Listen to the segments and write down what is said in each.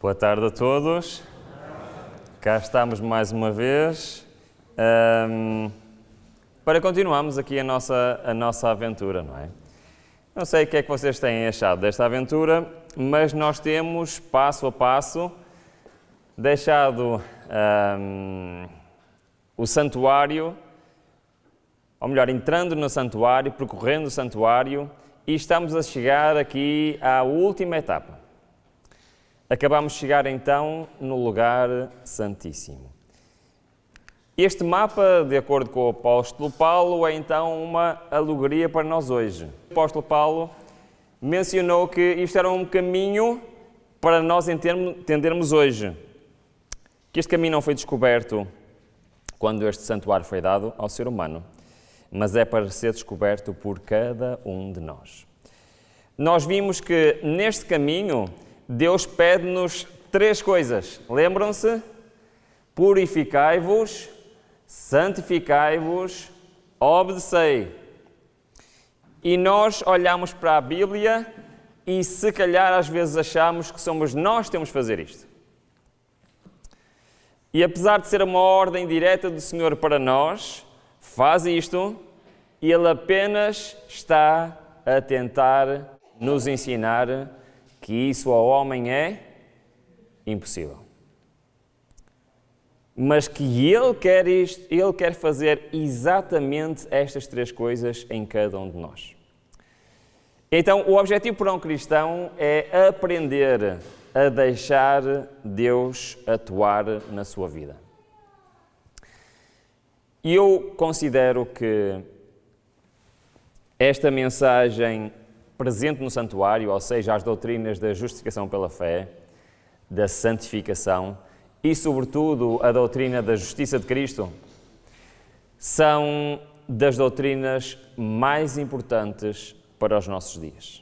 Boa tarde a todos. Cá estamos mais uma vez para continuarmos aqui a nossa aventura, não é? Não sei o que é que vocês têm achado desta aventura, mas nós temos, passo a passo, deixado o santuário, ou melhor, entrando no santuário, percorrendo o santuário, e estamos a chegar aqui à última etapa. Acabamos de chegar então no lugar santíssimo. Este mapa, de acordo com o apóstolo Paulo, é então uma alegoria para nós hoje. O apóstolo Paulo mencionou que isto era um caminho para nós entendermos hoje. Que este caminho não foi descoberto quando este santuário foi dado ao ser humano, mas é para ser descoberto por cada um de nós. Nós vimos que neste caminho Deus pede-nos 3 coisas. Lembram-se? Purificai-vos, santificai-vos, obedecei. E nós olhamos para a Bíblia e se calhar às vezes achamos que somos nós que temos de fazer isto. E apesar de ser uma ordem direta do Senhor para nós, faz isto, e Ele apenas está a tentar nos ensinar que isso ao homem é impossível. Mas que Ele quer isto, Ele quer fazer exatamente estas 3 coisas em cada um de nós. Então, o objetivo para um cristão é aprender a deixar Deus atuar na sua vida. E eu considero que esta mensagem presente no santuário, ou seja, as doutrinas da justificação pela fé, da santificação e, sobretudo, a doutrina da justiça de Cristo, são das doutrinas mais importantes para os nossos dias.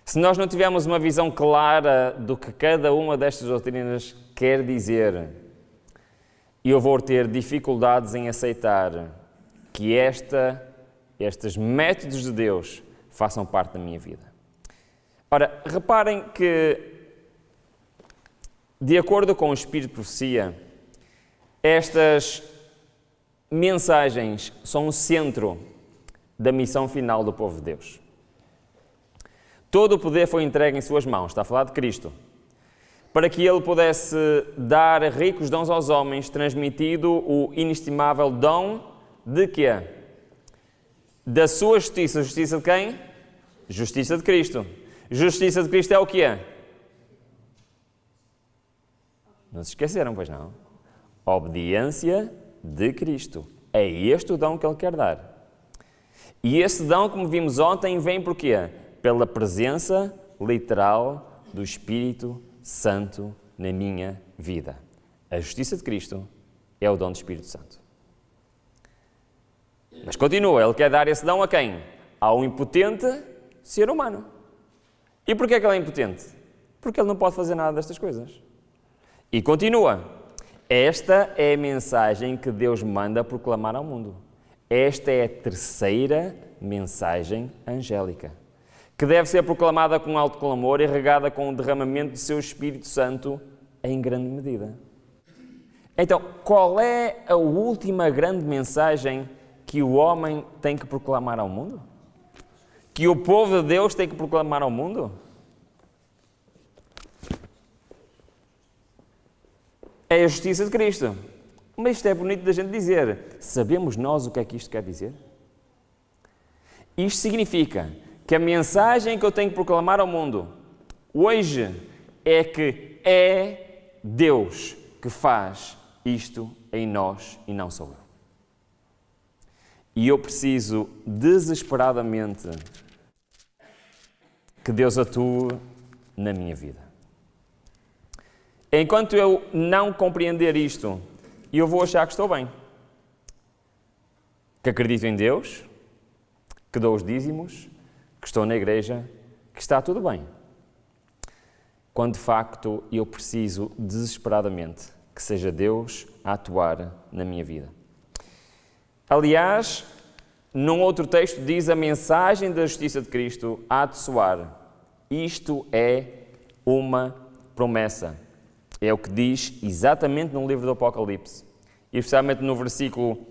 Se nós não tivermos uma visão clara do que cada uma destas doutrinas quer dizer, eu vou ter dificuldades em aceitar que estes métodos de Deus façam parte da minha vida. Ora, reparem que, de acordo com o Espírito de Profecia, estas mensagens são o centro da missão final do povo de Deus. Todo o poder foi entregue em suas mãos, está a falar de Cristo, para que Ele pudesse dar ricos dons aos homens, transmitido o inestimável dom de quê? Da sua justiça. Justiça de quem? Justiça de Cristo. Justiça de Cristo é o quê? Não se esqueceram, pois não? Obediência de Cristo. É este o dom que Ele quer dar. E esse dom, como vimos ontem, vem por quê? Pela presença literal do Espírito Santo na minha vida. A justiça de Cristo é o dom do Espírito Santo. Mas continua, Ele quer dar esse dom a quem? Ao impotente ser humano. E porquê que ele é impotente? Porque ele não pode fazer nada destas coisas. E continua, esta é a mensagem que Deus manda proclamar ao mundo. Esta é a 3ª mensagem angélica, que deve ser proclamada com alto clamor e regada com o derramamento do seu Espírito Santo em grande medida. Então, qual é a última grande mensagem que o homem tem que proclamar ao mundo? Que o povo de Deus tem que proclamar ao mundo? É a justiça de Cristo. Mas isto é bonito da gente dizer. Sabemos nós o que é que isto quer dizer? Isto significa que a mensagem que eu tenho que proclamar ao mundo hoje é que é Deus que faz isto em nós e não sou eu. E eu preciso desesperadamente que Deus atue na minha vida. Enquanto eu não compreender isto, eu vou achar que estou bem. Que acredito em Deus, que dou os dízimos, que estou na igreja, que está tudo bem. Quando de facto eu preciso desesperadamente que seja Deus a atuar na minha vida. Aliás, num outro texto diz a mensagem da justiça de Cristo há de soar. Isto é uma promessa. É o que diz exatamente no livro do Apocalipse. E especialmente no versículo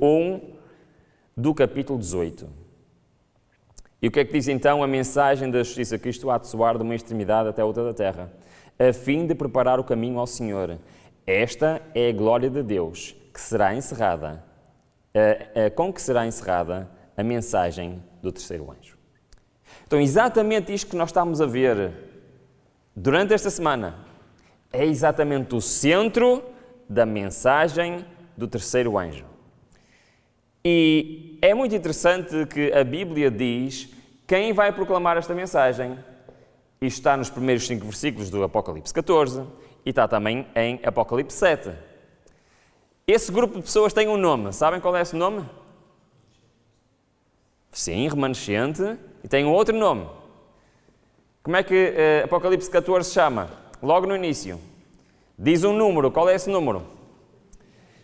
1 do capítulo 18. E o que é que diz então a mensagem da justiça? Cristo há de soar de uma extremidade até a outra da terra, a fim de preparar o caminho ao Senhor. Esta é a glória de Deus, que será encerrada, com que será encerrada a mensagem do terceiro anjo. Então, exatamente isto que nós estamos a ver durante esta semana é exatamente o centro da mensagem do terceiro anjo. E é muito interessante que a Bíblia diz quem vai proclamar esta mensagem. Isto está nos primeiros 5 versículos do Apocalipse 14 e está também em Apocalipse 7. Esse grupo de pessoas tem um nome. Sabem qual é esse nome? Sim, remanescente. E tem um outro nome. Como é que Apocalipse 14 se chama? Logo no início. Diz um número. Qual é esse número?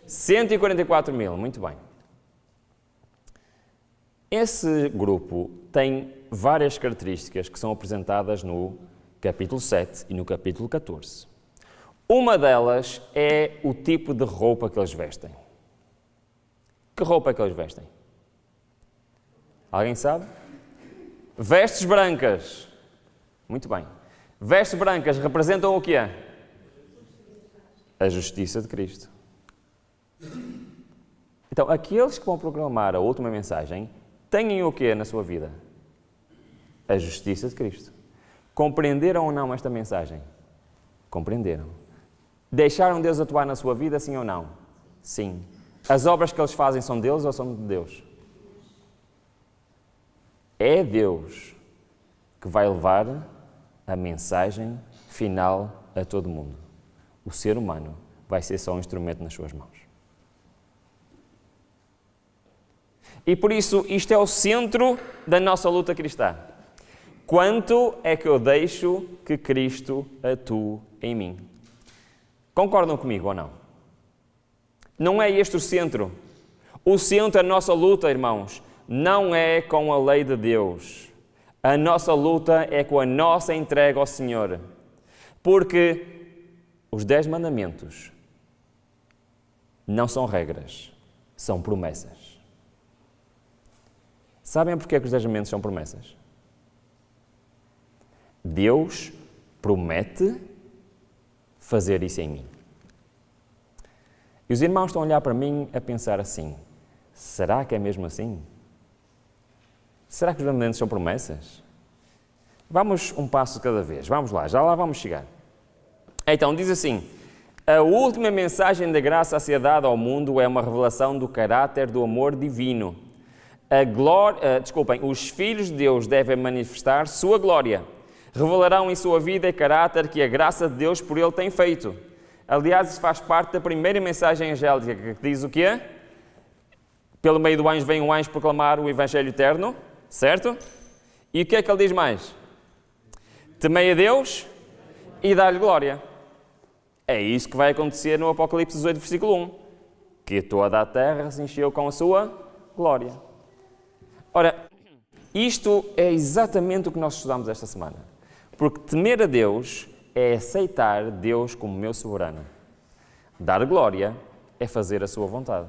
144 mil. Muito bem. Esse grupo tem várias características que são apresentadas no capítulo 7 e no capítulo 14. Uma delas é o tipo de roupa que eles vestem. Que roupa é que eles vestem? Alguém sabe? Vestes brancas. Muito bem. Vestes brancas representam o quê? A justiça de Cristo. Então, aqueles que vão proclamar a última mensagem têm o quê na sua vida? A justiça de Cristo. Compreenderam ou não esta mensagem? Compreenderam. Deixaram Deus atuar na sua vida, sim ou não? Sim. As obras que eles fazem são deles ou são de Deus? É Deus que vai levar a mensagem final a todo mundo. O ser humano vai ser só um instrumento nas suas mãos. E por isso, isto é o centro da nossa luta cristã. Quanto é que eu deixo que Cristo atue em mim? Concordam comigo ou não? Não é este o centro. O centro da nossa luta, irmãos, não é com a lei de Deus. A nossa luta é com a nossa entrega ao Senhor. Porque os 10 mandamentos não são regras, são promessas. Sabem porque é que os 10 mandamentos são promessas? Deus promete fazer isso em mim. E os irmãos estão a olhar para mim a pensar assim, será que é mesmo assim? Será que os mandamentos são promessas? Vamos um passo de cada vez, vamos lá, já lá vamos chegar. Então, diz assim, a última mensagem da graça a ser dada ao mundo é uma revelação do caráter do amor divino. Os filhos de Deus devem manifestar sua glória. Revelarão em sua vida e caráter que a graça de Deus por ele tem feito. Aliás, isso faz parte da primeira mensagem angélica, que diz o quê? Pelo meio do anjo vem um anjo proclamar o Evangelho eterno, certo? E o que é que ele diz mais? Temei a Deus e dá-lhe glória. É isso que vai acontecer no Apocalipse 18, versículo 1. Que toda a terra se encheu com a sua glória. Ora, isto é exatamente o que nós estudamos esta semana. Porque temer a Deus é aceitar Deus como meu soberano. Dar glória é fazer a sua vontade.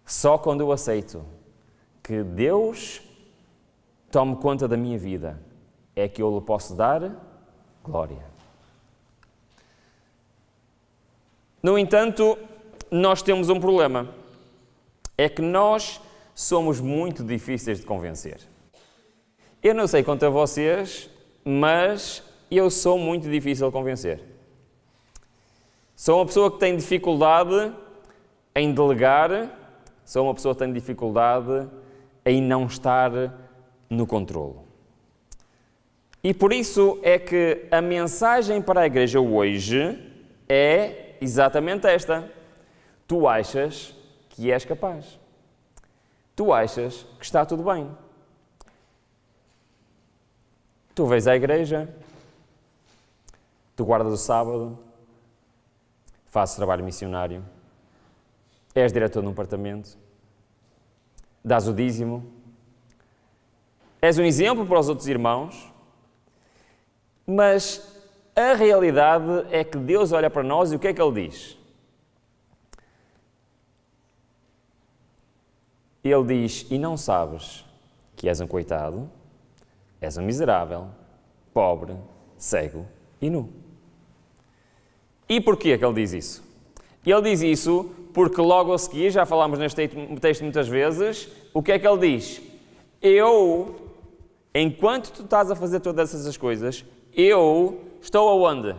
Só quando eu aceito que Deus tome conta da minha vida é que eu lhe posso dar glória. No entanto, nós temos um problema. É que nós somos muito difíceis de convencer. Eu não sei quanto a vocês, mas eu sou muito difícil de convencer. Sou uma pessoa que tem dificuldade em delegar, sou uma pessoa que tem dificuldade em não estar no controlo. E por isso é que a mensagem para a igreja hoje é exatamente esta. Tu achas que és capaz. Tu achas que está tudo bem. Tu vens à igreja, tu guardas o sábado, fazes trabalho missionário, és diretor de um departamento, dás o dízimo, és um exemplo para os outros irmãos, mas a realidade é que Deus olha para nós e o que é que Ele diz? Ele diz, e não sabes que és um coitado, és um miserável, pobre, cego e nu. E porquê que Ele diz isso? Ele diz isso porque logo a seguir, já falámos neste texto muitas vezes, o que é que Ele diz? Eu, enquanto tu estás a fazer todas essas coisas, eu estou aonde?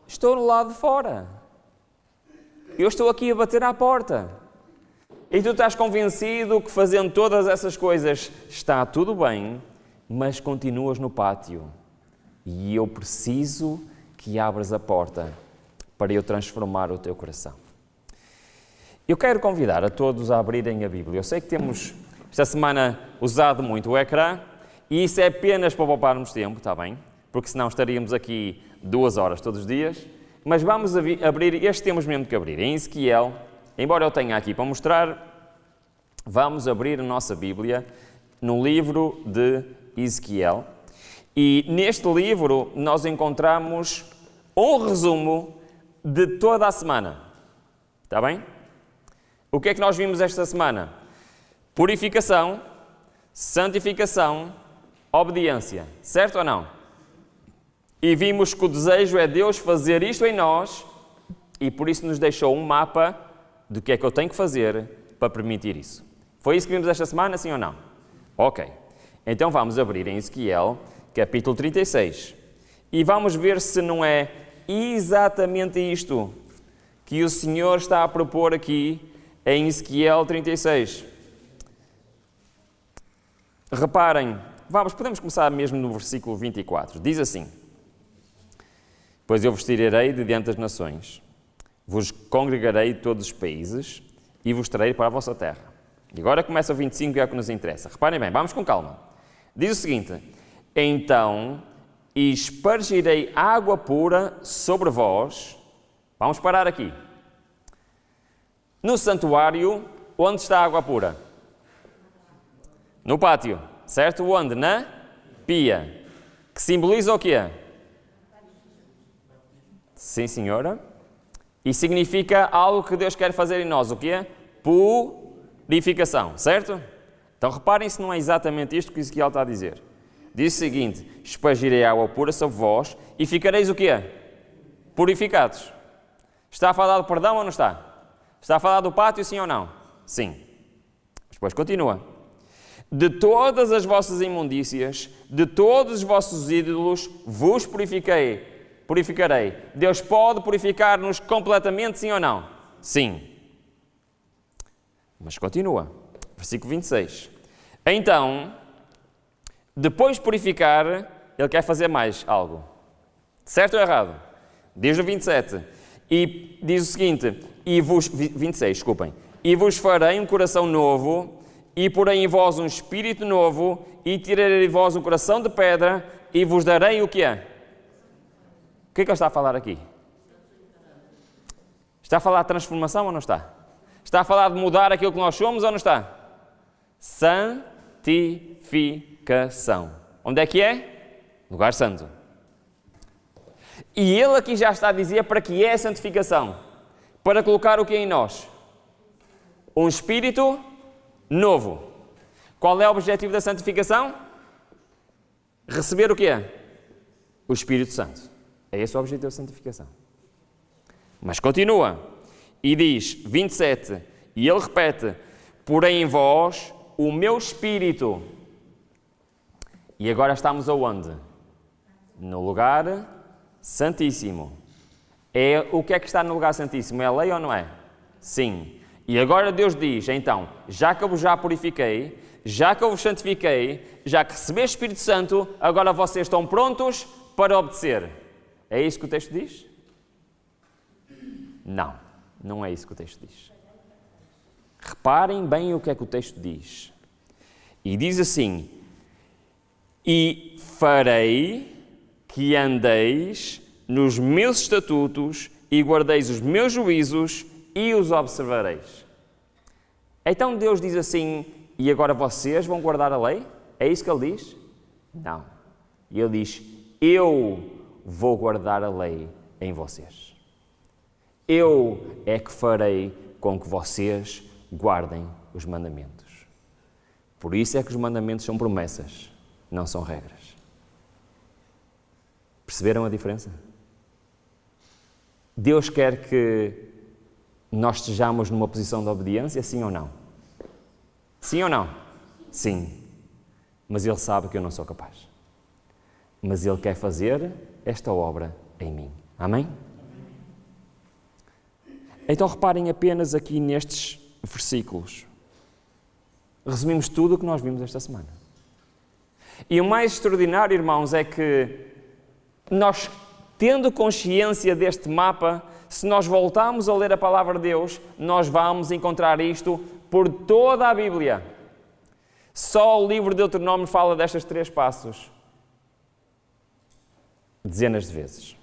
Estou no lado de fora. Eu estou aqui a bater à porta. E tu estás convencido que fazendo todas essas coisas está tudo bem, mas continuas no pátio. E eu preciso que abras a porta para eu transformar o teu coração. Eu quero convidar a todos a abrirem a Bíblia. Eu sei que temos esta semana usado muito o ecrã e isso é apenas para pouparmos tempo, está bem? Porque senão estaríamos aqui 2 horas todos os dias. Mas vamos abrir, este temos mesmo que abrir, em Ezequiel. Embora eu tenha aqui para mostrar, vamos abrir a nossa Bíblia no livro de Ezequiel. E neste livro nós encontramos um resumo de toda a semana. Está bem? O que é que nós vimos esta semana? Purificação, santificação, obediência. Certo ou não? E vimos que o desejo é Deus fazer isto em nós e por isso nos deixou um mapa do que é que eu tenho que fazer para permitir isso. Foi isso que vimos esta semana, sim ou não? Ok. Então vamos abrir em Ezequiel, capítulo 36. E vamos ver se não é exatamente isto que o Senhor está a propor aqui em Ezequiel 36. Reparem, podemos começar mesmo no versículo 24. Diz assim: Pois eu vos tirarei de diante das nações, vos congregarei de todos os países e vos trarei para a vossa terra. E agora começa o 25, que é o que nos interessa. Reparem bem, vamos com calma. Diz o seguinte: Então espargirei água pura sobre vós. Vamos parar aqui. No santuário, onde está a água pura? No pátio, certo? Onde? Na pia. Que simboliza o quê? Sim, senhora. E significa algo que Deus quer fazer em nós. O quê? Purificação, certo? Então reparem se não é exatamente isto que Ezequiel está a dizer. Diz o seguinte: espargirei água pura sobre vós e ficareis o quê? Purificados. Está a falar do perdão ou não está? Está a falar do pátio, sim ou não? Sim. Mas depois continua. De todas as vossas imundícias, de todos os vossos ídolos, vos purificarei. Deus pode purificar-nos completamente, sim ou não? Sim. Mas continua. Versículo 26. Então, depois de purificar, Ele quer fazer mais algo. Certo ou errado? Diz no 27. E diz o seguinte: 26, desculpem. E vos farei um coração novo, e porei em vós um espírito novo, e tirarei de vós um coração de pedra, e vos darei o que é? O que é que ele está a falar aqui? Está a falar de transformação ou não está? Está a falar de mudar aquilo que nós somos ou não está? Santificação. Onde é que é? Lugar santo. E ele aqui já está a dizer para que é a santificação. Para colocar o que em nós? Um espírito novo. Qual é o objetivo da santificação? Receber o quê? O Espírito Santo. É esse o objetivo da santificação. Mas continua. E diz, 27, e ele repete: porém em vós o meu espírito. E agora estamos aonde? No lugar santíssimo. O que é que está no lugar santíssimo? É a lei ou não é? Sim. E agora Deus diz, então, já que eu vos já purifiquei, já que eu vos santifiquei, já que recebeste o Espírito Santo, agora vocês estão prontos para obedecer. É isso que o texto diz? Não, não é isso que o texto diz. Reparem bem o que é que o texto diz. E diz assim: e farei que andeis nos meus estatutos e guardeis os meus juízos e os observareis. Então Deus diz assim: e agora vocês vão guardar a lei? É isso que ele diz? Não. Ele diz, eu vou guardar a lei em vocês. Eu é que farei com que vocês guardem os mandamentos. Por isso é que os mandamentos são promessas, não são regras. Perceberam a diferença? Deus quer que nós estejamos numa posição de obediência, sim ou não? Sim ou não? Sim. Mas Ele sabe que eu não sou capaz. Mas Ele quer fazer esta obra em mim. Amém? Então reparem apenas aqui nestes versículos. Resumimos tudo o que nós vimos esta semana. E o mais extraordinário, irmãos, é que nós, tendo consciência deste mapa, se nós voltarmos a ler a palavra de Deus, nós vamos encontrar isto por toda a Bíblia. Só o livro de Deuteronômio fala destes 3 passos dezenas de vezes.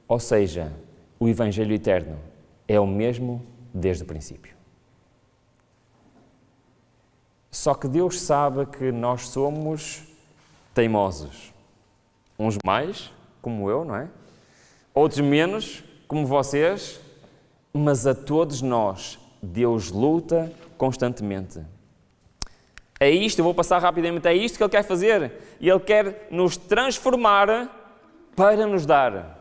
Ou seja, o Evangelho eterno é o mesmo desde o princípio. Só que Deus sabe que nós somos teimosos. Uns mais, como eu, não é? Outros menos, como vocês. Mas a todos nós, Deus luta constantemente. É isto, eu vou passar rapidamente, é isto que Ele quer fazer. E Ele quer nos transformar para nos dar.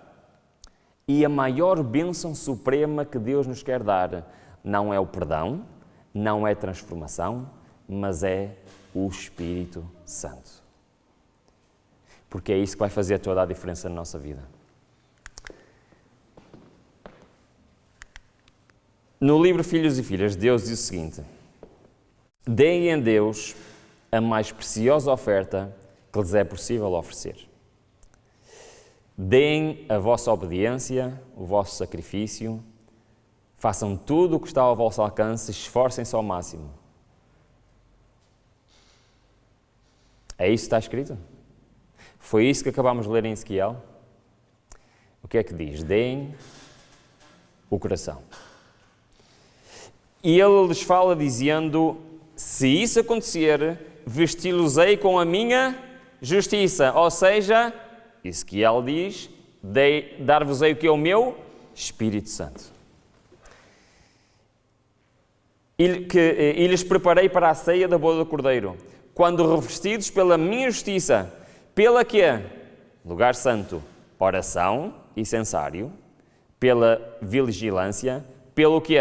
E a maior bênção suprema que Deus nos quer dar não é o perdão, não é transformação, mas é o Espírito Santo. Porque é isso que vai fazer toda a diferença na nossa vida. No livro Filhos e Filhas, Deus diz o seguinte: deem a Deus a mais preciosa oferta que lhes é possível oferecer. Deem a vossa obediência, o vosso sacrifício, façam tudo o que está ao vosso alcance, esforcem-se ao máximo. É isso que está escrito? Foi isso que acabámos de ler em Ezequiel? O que é que diz? Deem o coração. E ele lhes fala dizendo, se isso acontecer, vesti-los-ei com a minha justiça. Ou seja, Ezequiel diz, dar-vos-ei o que é o meu Espírito Santo. E lhes preparei para a ceia da boda do Cordeiro, quando revestidos pela minha justiça, pela que lugar santo, oração e censário, pela vigilância, pelo que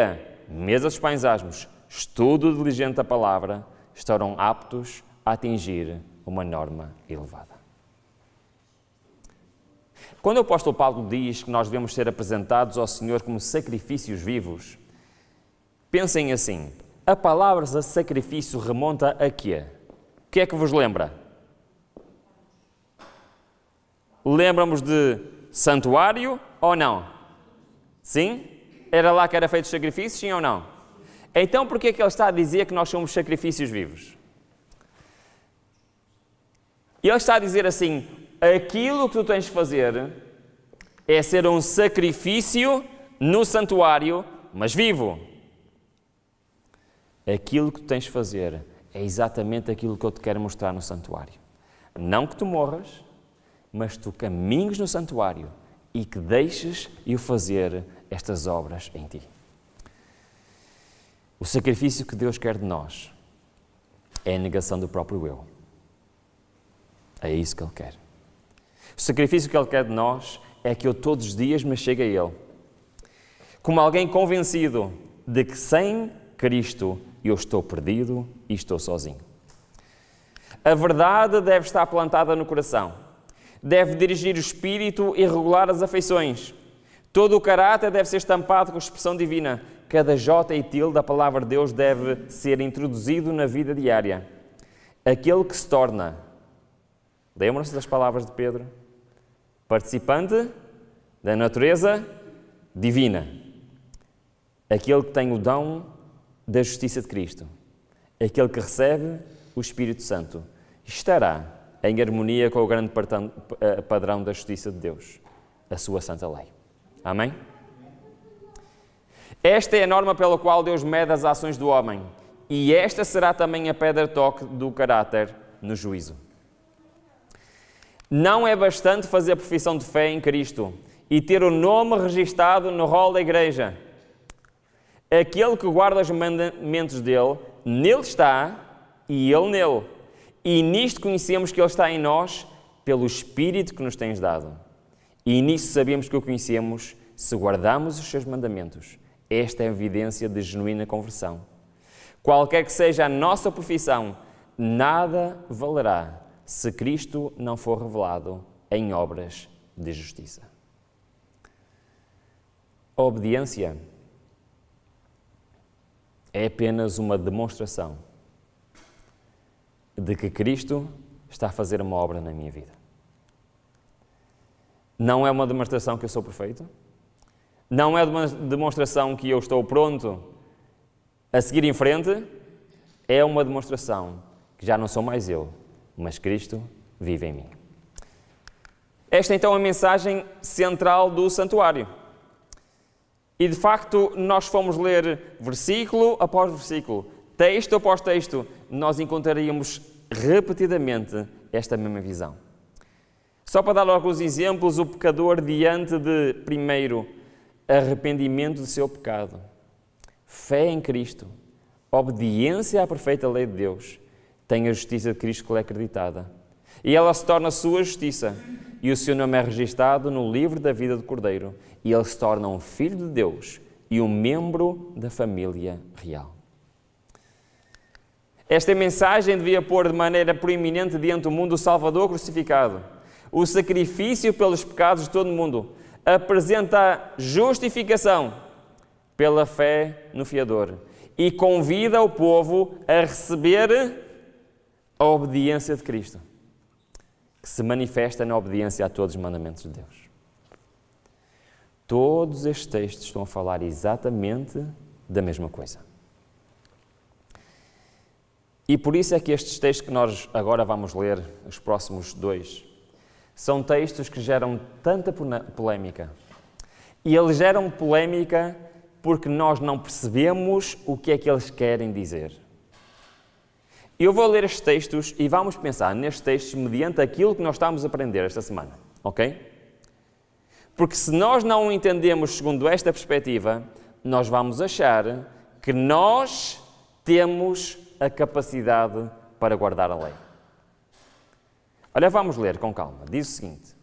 mesa dos pães asmos, estudo diligente da palavra, estarão aptos a atingir uma norma elevada. Quando o apóstolo Paulo diz que nós devemos ser apresentados ao Senhor como sacrifícios vivos, pensem assim, a palavra sacrifício remonta a quê? O que é que vos lembra? Lembramos de santuário ou não? Sim? Era lá que era feito os sacrifícios, sim ou não? Então por que é que ele está a dizer que nós somos sacrifícios vivos? Ele está a dizer assim, aquilo que tu tens de fazer é ser um sacrifício no santuário, mas vivo. Aquilo que tu tens de fazer é exatamente aquilo que eu te quero mostrar no santuário. Não que tu morras, mas tu caminhes no santuário e que deixes eu fazer estas obras em ti. O sacrifício que Deus quer de nós é a negação do próprio eu. É isso que Ele quer. O sacrifício que Ele quer de nós é que eu todos os dias me chegue a Ele. Como alguém convencido de que sem Cristo eu estou perdido e estou sozinho. A verdade deve estar plantada no coração. Deve dirigir o espírito e regular as afeições. Todo o caráter deve ser estampado com expressão divina. Cada jota e tilde da palavra de Deus deve ser introduzido na vida diária. Aquele que se torna, lembram-se das palavras de Pedro? Participante da natureza divina. Aquele que tem o dom da justiça de Cristo. Aquele que recebe o Espírito Santo. Estará em harmonia com o grande padrão da justiça de Deus, a sua santa lei. Amém? Esta é a norma pela qual Deus mede as ações do homem. e esta será também a pedra-toque do caráter no juízo. Não é bastante fazer a profissão de fé em Cristo e ter o nome registado no rol da igreja. Aquele que guarda os mandamentos dele, nele está e ele nele. E nisto conhecemos que ele está em nós pelo Espírito que nos tens dado. E nisto sabemos que o conhecemos se guardamos os seus mandamentos. Esta é a evidência de genuína conversão. Qualquer que seja a nossa profissão, nada valerá se Cristo não for revelado em obras de justiça. A obediência é apenas uma demonstração de que Cristo está a fazer uma obra na minha vida. Não é uma demonstração que eu sou perfeito. Não é uma demonstração que eu estou pronto a seguir em frente. É uma demonstração que já não sou mais eu, mas Cristo vive em mim. Esta então é a mensagem central do santuário. E de facto, nós fomos ler versículo após versículo, texto após texto, nós encontraríamos repetidamente esta mesma visão. Só para dar alguns exemplos, o pecador diante de, primeiro, arrependimento do seu pecado, fé em Cristo, obediência à perfeita lei de Deus, tem a justiça de Cristo que lhe é acreditada. E ela se torna a sua justiça, e o seu nome é registado no livro da vida do Cordeiro, e ele se torna um filho de Deus e um membro da família real. Esta mensagem devia pôr de maneira proeminente diante do mundo o Salvador crucificado. O sacrifício pelos pecados de todo o mundo apresenta a justificação pela fé no Fiador e convida o povo a receber a obediência de Cristo, que se manifesta na obediência a todos os mandamentos de Deus. Todos estes textos estão a falar exatamente da mesma coisa. E por isso é que estes textos que nós agora vamos ler, os próximos 2, são textos que geram tanta polémica. E eles geram polémica porque nós não percebemos o que é que eles querem dizer. Eu vou ler estes textos e vamos pensar nestes textos mediante aquilo que nós estamos a aprender esta semana, ok? Porque se nós não o entendemos segundo esta perspectiva, nós vamos achar que nós temos a capacidade para guardar a lei. Olha, vamos ler com calma. Diz o seguinte: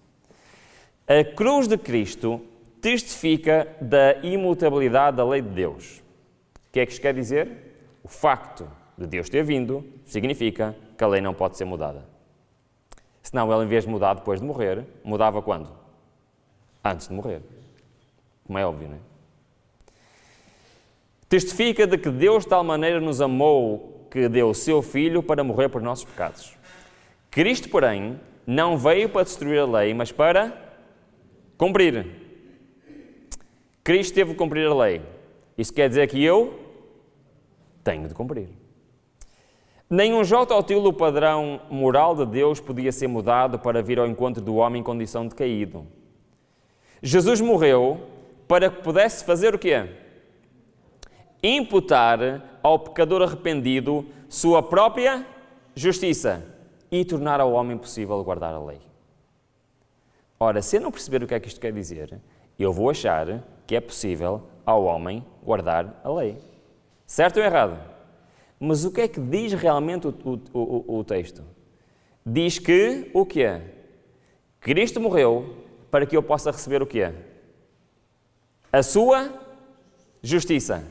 a cruz de Cristo testifica da imutabilidade da lei de Deus. O que é que isto quer dizer? O facto de Deus ter vindo significa que a lei não pode ser mudada. Senão, ele, em vez de mudar depois de morrer, mudava quando? Antes de morrer. Como é óbvio, não é? Testifica de que Deus de tal maneira nos amou que deu o seu Filho para morrer por nossos pecados. Cristo, porém, não veio para destruir a lei, mas para cumprir. Cristo teve de cumprir a lei. Isso quer dizer que eu tenho de cumprir. Nenhum jota ao tilo o padrão moral de Deus podia ser mudado para vir ao encontro do homem em condição de caído. Jesus morreu para que pudesse fazer o quê? Imputar ao pecador arrependido sua própria justiça e tornar ao homem possível guardar a lei. Ora, se eu não perceber o que é que isto quer dizer, eu vou achar que é possível ao homem guardar a lei. Certo ou errado? Mas o que é que diz realmente o texto? Diz que o quê? Cristo morreu para que eu possa receber o quê? A sua justiça.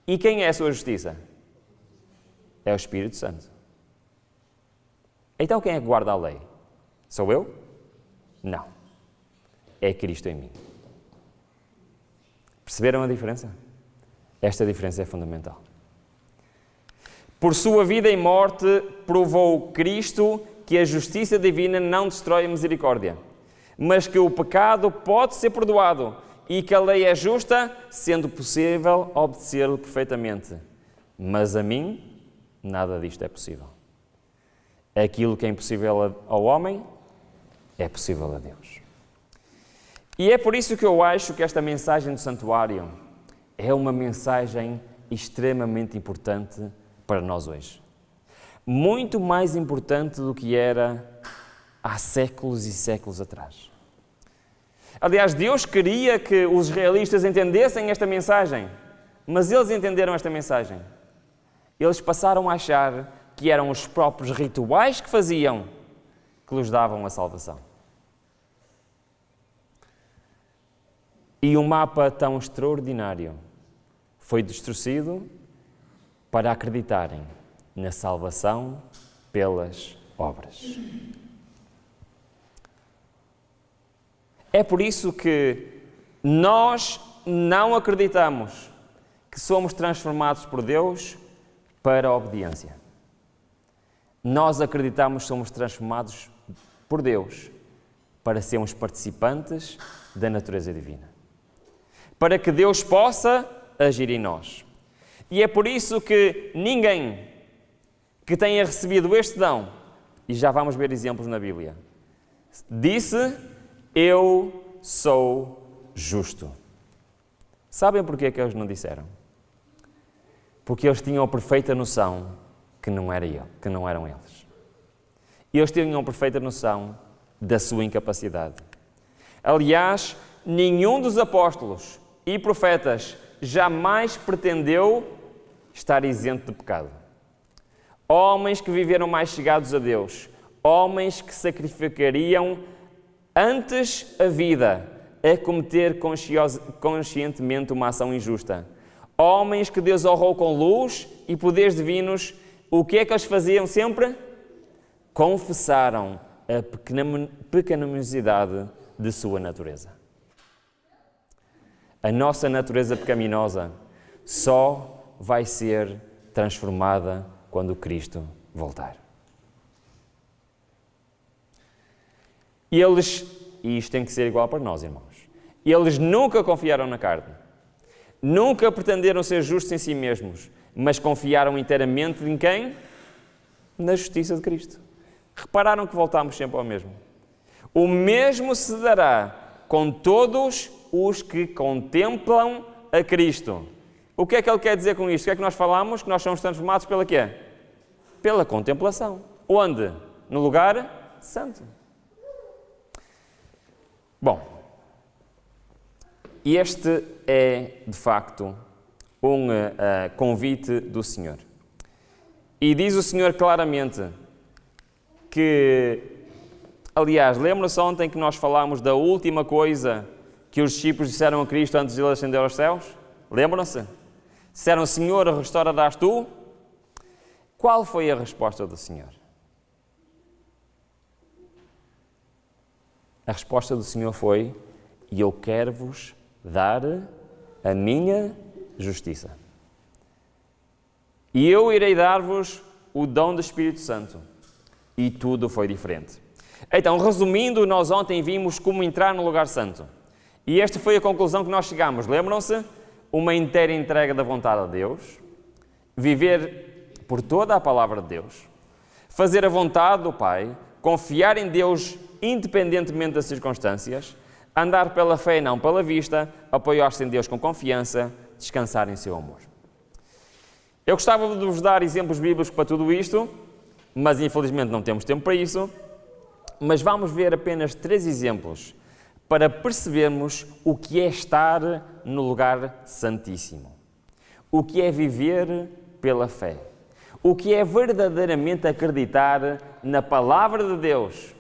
E quem é a sua justiça? É o Espírito Santo. Então quem é que guarda a lei? Sou eu? Não. É Cristo em mim. Perceberam a diferença? Esta diferença é fundamental. Por sua vida e morte, provou Cristo que a justiça divina não destrói a misericórdia, mas que o pecado pode ser perdoado e que a lei é justa, sendo possível obedecer-lhe perfeitamente. Mas a mim, nada disto é possível. Aquilo que é impossível ao homem, é possível a Deus. E é por isso que eu acho que esta mensagem do santuário é uma mensagem extremamente importante para nós hoje. Muito mais importante do que era há séculos e séculos atrás. Aliás, Deus queria que os israelitas entendessem esta mensagem, mas eles entenderam esta mensagem. Eles passaram a achar que eram os próprios rituais que faziam que lhes davam a salvação. E um mapa tão extraordinário foi distorcido para acreditarem na salvação pelas obras. É por isso que nós não acreditamos que somos transformados por Deus para a obediência. Nós acreditamos que somos transformados por Deus para sermos participantes da natureza divina. Para que Deus possa agir em nós. E é por isso que ninguém que tenha recebido este dom, e já vamos ver exemplos na Bíblia, disse: eu sou justo. Sabem porquê que eles não disseram? Porque eles tinham a perfeita noção que não eram eles. Eles tinham a perfeita noção da sua incapacidade. Aliás, nenhum dos apóstolos e profetas jamais pretendeu estar isento de pecado. Homens que viveram mais chegados a Deus, homens que sacrificariam antes a vida a cometer conscientemente uma ação injusta. Homens que Deus honrou com luz e poderes divinos, o que é que eles faziam sempre? Confessaram a pecaminosidade de sua natureza. A nossa natureza pecaminosa só vai ser transformada quando Cristo voltar. E isto tem que ser igual para nós, irmãos, eles nunca confiaram na carne, nunca pretenderam ser justos em si mesmos, mas confiaram inteiramente em quem? Na justiça de Cristo. Repararam que voltamos sempre ao mesmo. O mesmo se dará com todos os que contemplam a Cristo. O que é que ele quer dizer com isto? O que é que nós falamos? Que nós somos transformados pela quê? Pela contemplação. Onde? No lugar santo. Bom, este é, de facto, um convite do Senhor. E diz o Senhor claramente que, aliás, lembram-se ontem que nós falámos da última coisa que os discípulos disseram a Cristo antes de ele ascender aos céus? Lembram-se? Disseram: Senhor, restaurarás tu? Qual foi a resposta do Senhor? A resposta do Senhor foi: e eu quero-vos dar a minha justiça. E eu irei dar-vos o dom do Espírito Santo. E tudo foi diferente. Então, resumindo, nós ontem vimos como entrar no lugar santo. E esta foi a conclusão que nós chegamos. Lembram-se? Uma inteira entrega da vontade a Deus, viver por toda a palavra de Deus, fazer a vontade do Pai, confiar em Deus independentemente das circunstâncias, andar pela fé e não pela vista, apoiar-se em Deus com confiança, descansar em seu amor. Eu gostava de vos dar exemplos bíblicos para tudo isto, mas infelizmente não temos tempo para isso. Mas vamos ver apenas 3 exemplos para percebermos o que é estar no lugar santíssimo, o que é viver pela fé, o que é verdadeiramente acreditar na palavra de Deus,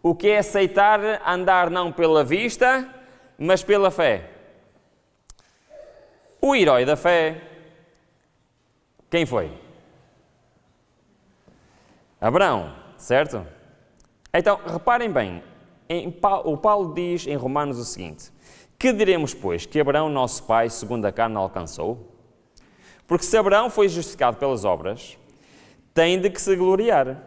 o que é aceitar andar não pela vista, mas pela fé. O herói da fé, quem foi? Abraão, certo? Então, reparem bem, o Paulo diz em Romanos o seguinte: que diremos, pois, que Abraão, nosso pai, segundo a carne, alcançou? Porque se Abraão foi justificado pelas obras, tem de que se gloriar,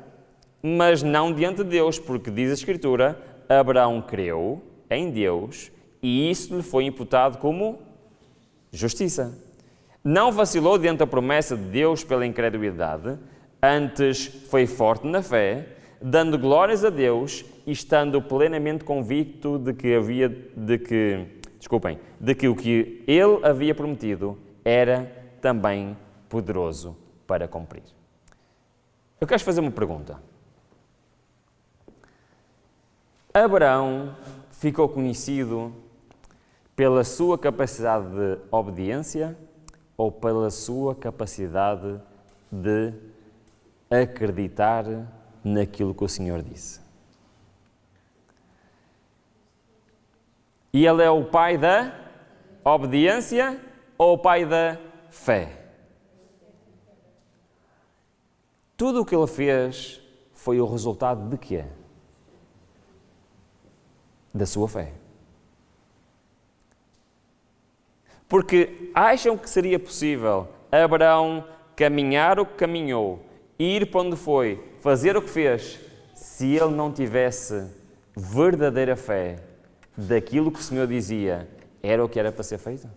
mas não diante de Deus, porque diz a Escritura: Abraão creu em Deus e isso lhe foi imputado como justiça. Não vacilou diante da promessa de Deus pela incredulidade, antes foi forte na fé, dando glórias a Deus e estando plenamente convicto de que o que ele havia prometido era também poderoso para cumprir. Eu quero fazer uma pergunta. Abraão ficou conhecido pela sua capacidade de obediência ou pela sua capacidade de acreditar naquilo que o Senhor disse? E ele é o pai da obediência ou o pai da fé? Tudo o que ele fez foi o resultado de quê? Da sua fé. Porque acham que seria possível Abraão caminhar o que caminhou, ir para onde foi, fazer o que fez, se ele não tivesse verdadeira fé daquilo que o Senhor dizia era o que era para ser feito?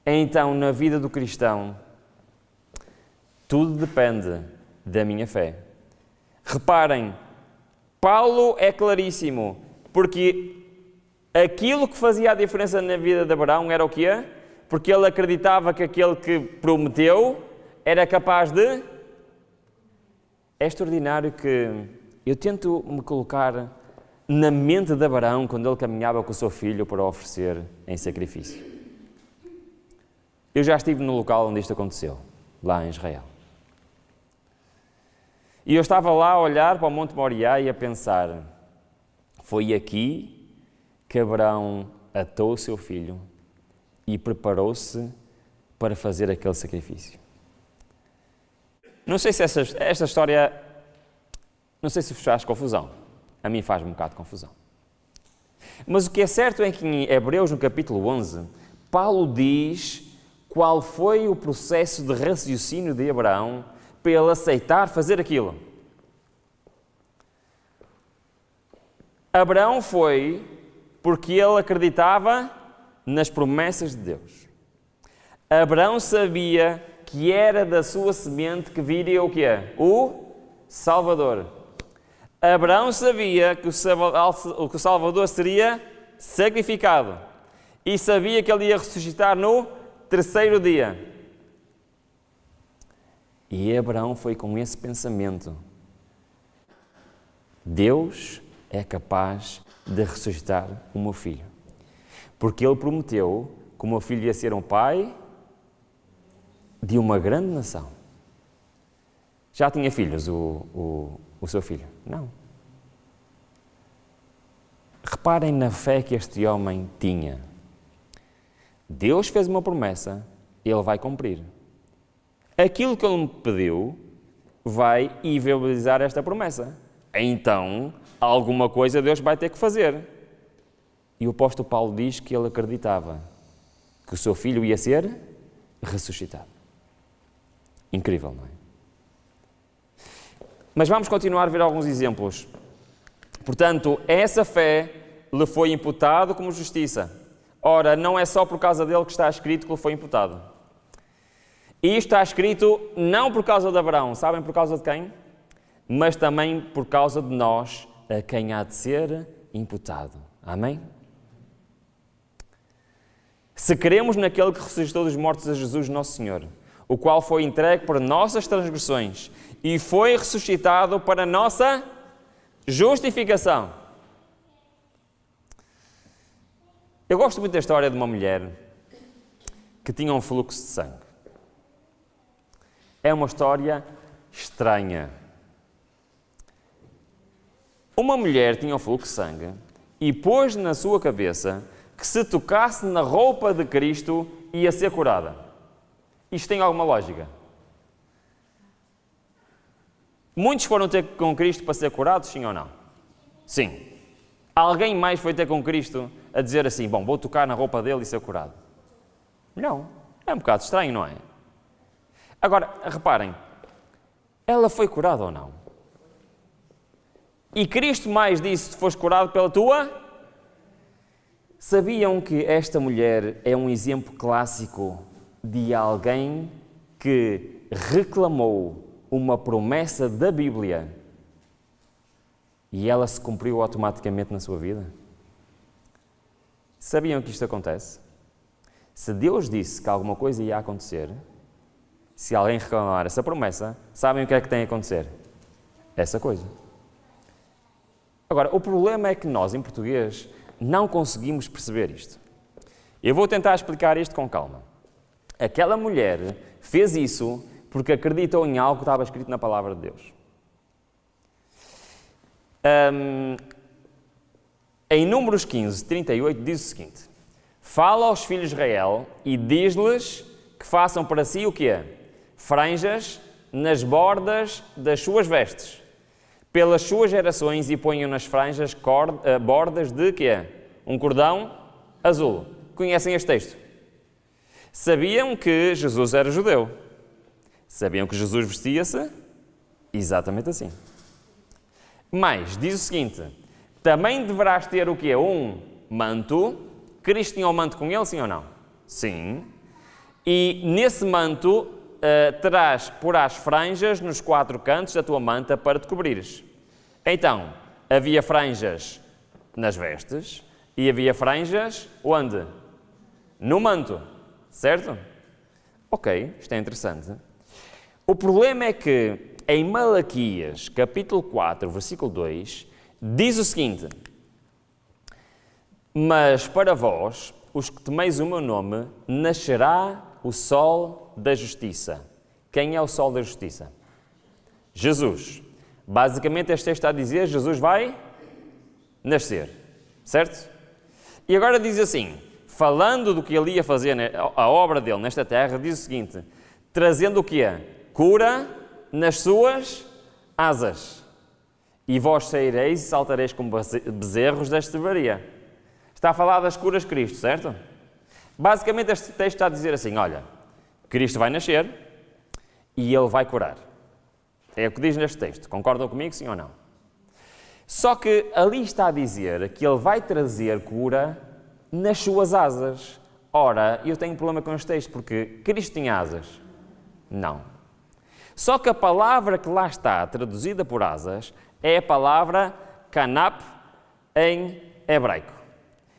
Então, na vida do cristão, tudo depende da minha fé. Reparem, Paulo é claríssimo, porque aquilo que fazia a diferença na vida de Abraão era o quê? Porque ele acreditava que aquele que prometeu era capaz de... É extraordinário que eu tento me colocar na mente de Abraão quando ele caminhava com o seu filho para o oferecer em sacrifício. Eu já estive no local onde isto aconteceu, lá em Israel. E eu estava lá a olhar para o Monte Moriá e a pensar, foi aqui que Abraão atou o seu filho e preparou-se para fazer aquele sacrifício. Não sei se esta história, não sei se vos faz confusão. A mim faz-me um bocado de confusão. Mas o que é certo é que em Hebreus, no capítulo 11, Paulo diz qual foi o processo de raciocínio de Abraão para ele aceitar fazer aquilo. Abraão foi porque ele acreditava nas promessas de Deus. Abraão sabia que era da sua semente que viria o quê? O Salvador. Abraão sabia que o Salvador seria sacrificado e sabia que ele ia ressuscitar no terceiro dia. E Abraão foi com esse pensamento. Deus é capaz de ressuscitar o meu filho. Porque ele prometeu que o meu filho ia ser um pai de uma grande nação. Já tinha filhos o seu filho? Não. Reparem na fé que este homem tinha. Deus fez uma promessa, ele vai cumprir. Aquilo que ele me pediu vai inviabilizar esta promessa. Então, alguma coisa Deus vai ter que fazer. E o apóstolo Paulo diz que ele acreditava que o seu filho ia ser ressuscitado. Incrível, não é? Mas vamos continuar a ver alguns exemplos. Portanto, essa fé lhe foi imputado como justiça. Ora, não é só por causa dele que está escrito que lhe foi imputado. E isto está escrito não por causa de Abraão, sabem por causa de quem? Mas também por causa de nós, a quem há de ser imputado. Amém? Se cremos naquele que ressuscitou dos mortos a Jesus, nosso Senhor, o qual foi entregue por nossas transgressões e foi ressuscitado para nossa justificação. Eu gosto muito da história de uma mulher que tinha um fluxo de sangue. É uma história estranha. Uma mulher tinha um fluxo de sangue e pôs na sua cabeça que se tocasse na roupa de Cristo ia ser curada. Isto tem alguma lógica? Muitos foram ter com Cristo para ser curados, sim ou não? Sim. Alguém mais foi ter com Cristo a dizer assim, bom, vou tocar na roupa dele e ser curado? Não. É um bocado estranho, não é? Agora, reparem, ela foi curada ou não? E Cristo mais disse, se foste curado pela tua... Sabiam que esta mulher é um exemplo clássico de alguém que reclamou uma promessa da Bíblia e ela se cumpriu automaticamente na sua vida? Sabiam que isto acontece? Se Deus disse que alguma coisa ia acontecer, se alguém reclamar essa promessa, sabem o que é que tem a acontecer? Essa coisa. Agora, o problema é que nós, em português, não conseguimos perceber isto. Eu vou tentar explicar isto com calma. Aquela mulher fez isso porque acreditou em algo que estava escrito na palavra de Deus. Em Números 15, 38, diz o seguinte: fala aos filhos de Israel e diz-lhes que façam para si o quê? Franjas nas bordas das suas vestes, pelas suas gerações, e ponham nas franjas bordas de quê? Um cordão azul. Conhecem este texto? Sabiam que Jesus era judeu. Sabiam que Jesus vestia-se exatamente assim. Mas, diz o seguinte: também deverás ter o quê? Um manto. Cristo tinha um manto com ele, sim ou não? Sim. E nesse manto porás franjas nos 4 cantos da tua manta para te cobrires. Então, havia franjas nas vestes e havia franjas onde? No manto, certo? Ok, isto é interessante. O problema é que em Malaquias, capítulo 4, versículo 2, diz o seguinte: mas para vós, os que temeis o meu nome, nascerá o sol da justiça. Quem é o sol da justiça? Jesus. Basicamente este texto está a dizer: Jesus vai nascer, certo? E agora diz assim, falando do que ele ia fazer, a obra dele nesta terra, diz o seguinte: trazendo o quê? Cura nas suas asas. E vós saireis e saltareis como bezerros da estrebaria. Está a falar das curas de Cristo, certo? Basicamente este texto está a dizer assim: olha, Cristo vai nascer e Ele vai curar. É o que diz neste texto. Concordam comigo, sim ou não? Só que ali está a dizer que Ele vai trazer cura nas suas asas. Ora, eu tenho um problema com este texto, porque Cristo tinha asas? Não. Só que a palavra que lá está traduzida por asas é a palavra kanap em hebraico.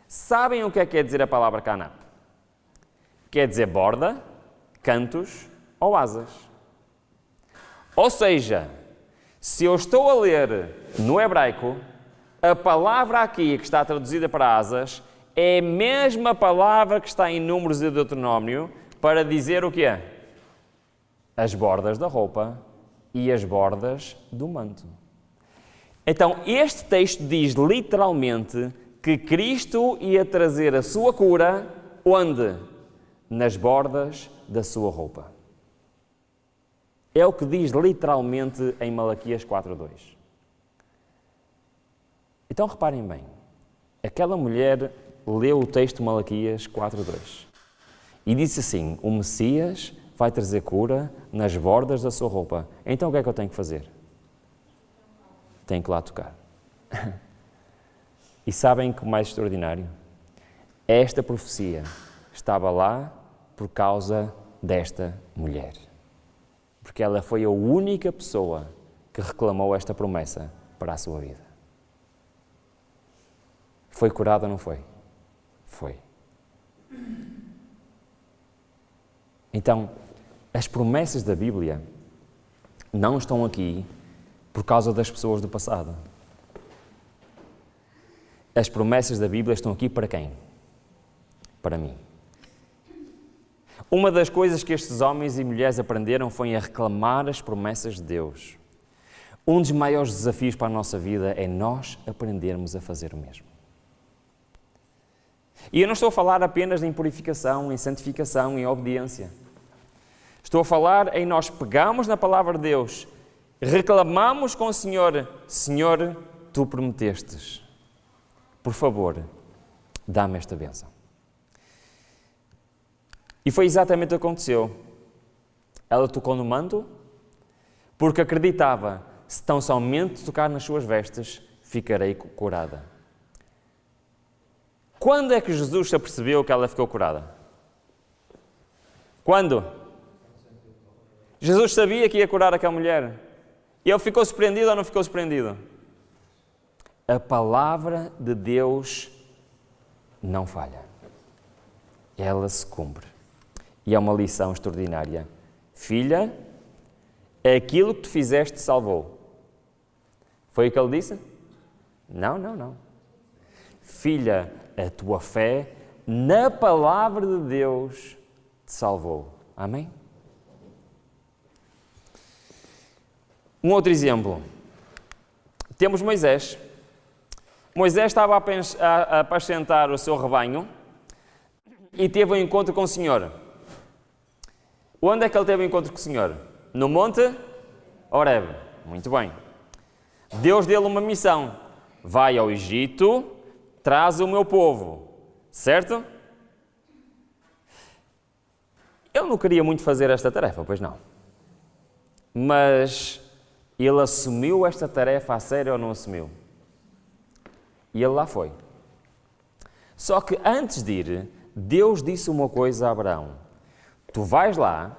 Sabem o que é quer dizer a palavra kanap? Quer dizer borda, cantos ou asas. Ou seja, se eu estou a ler no hebraico, a palavra aqui que está traduzida para asas é a mesma palavra que está em Números e Deuteronômio para dizer o que é? As bordas da roupa e as bordas do manto. Então, este texto diz literalmente que Cristo ia trazer a sua cura onde? Nas bordas da sua roupa. É o que diz literalmente em Malaquias 4:2. Então reparem bem, aquela mulher leu o texto de Malaquias 4:2 e disse assim: o Messias vai trazer cura nas bordas da sua roupa. Então o que é que eu tenho que fazer? Tenho que lá tocar. E sabem que o mais extraordinário? Esta profecia estava lá por causa desta mulher. Porque ela foi a única pessoa que reclamou esta promessa para a sua vida. Foi curada ou não foi? Foi. Então, as promessas da Bíblia não estão aqui por causa das pessoas do passado. As promessas da Bíblia estão aqui para quem? Para mim. Uma das coisas que estes homens e mulheres aprenderam foi a reclamar as promessas de Deus. Um dos maiores desafios para a nossa vida é nós aprendermos a fazer o mesmo. E eu não estou a falar apenas em purificação, em santificação, em obediência. Estou a falar em nós pegarmos na palavra de Deus, reclamamos com o Senhor: Senhor, Tu prometestes, por favor, dá-me esta bênção. E foi exatamente o que aconteceu. Ela tocou no manto porque acreditava: se tão somente tocar nas suas vestes, ficarei curada. Quando é que Jesus se apercebeu que ela ficou curada? Quando? Jesus sabia que ia curar aquela mulher. E ele ficou surpreendido ou não ficou surpreendido? A palavra de Deus não falha. Ela se cumpre. E é uma lição extraordinária. filha, aquilo que tu fizeste te salvou. Foi o que ele disse? Não. Filha, a tua fé na palavra de Deus te salvou. Amém? Um outro exemplo. Temos Moisés. Moisés estava a apacentar o seu rebanho e teve um encontro com o Senhor. Onde é que ele teve um encontro com o Senhor? No Monte Horebe. Muito bem. Deus deu-lhe uma missão. Vai ao Egito, traz o meu povo. Certo? Ele não queria muito fazer esta tarefa, pois não. Mas ele assumiu esta tarefa a sério ou não assumiu? E ele lá foi. Só que antes de ir, Deus disse uma coisa a Abraão. Tu vais lá,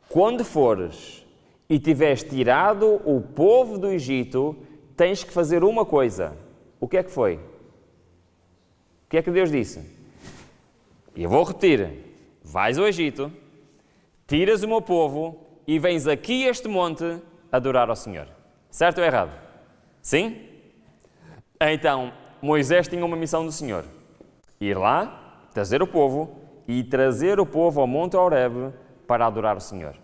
quando fores e tiveres tirado o povo do Egito, tens que fazer uma coisa. O que é que foi? O que é que Deus disse? E eu vou repetir. Vais ao Egito, tiras o meu povo e vens aqui a este monte adorar ao Senhor. Certo ou errado? Sim? Então, Moisés tinha uma missão do Senhor. Ir lá, trazer o povo e trazer o povo ao Monte Horebe para adorar o Senhor.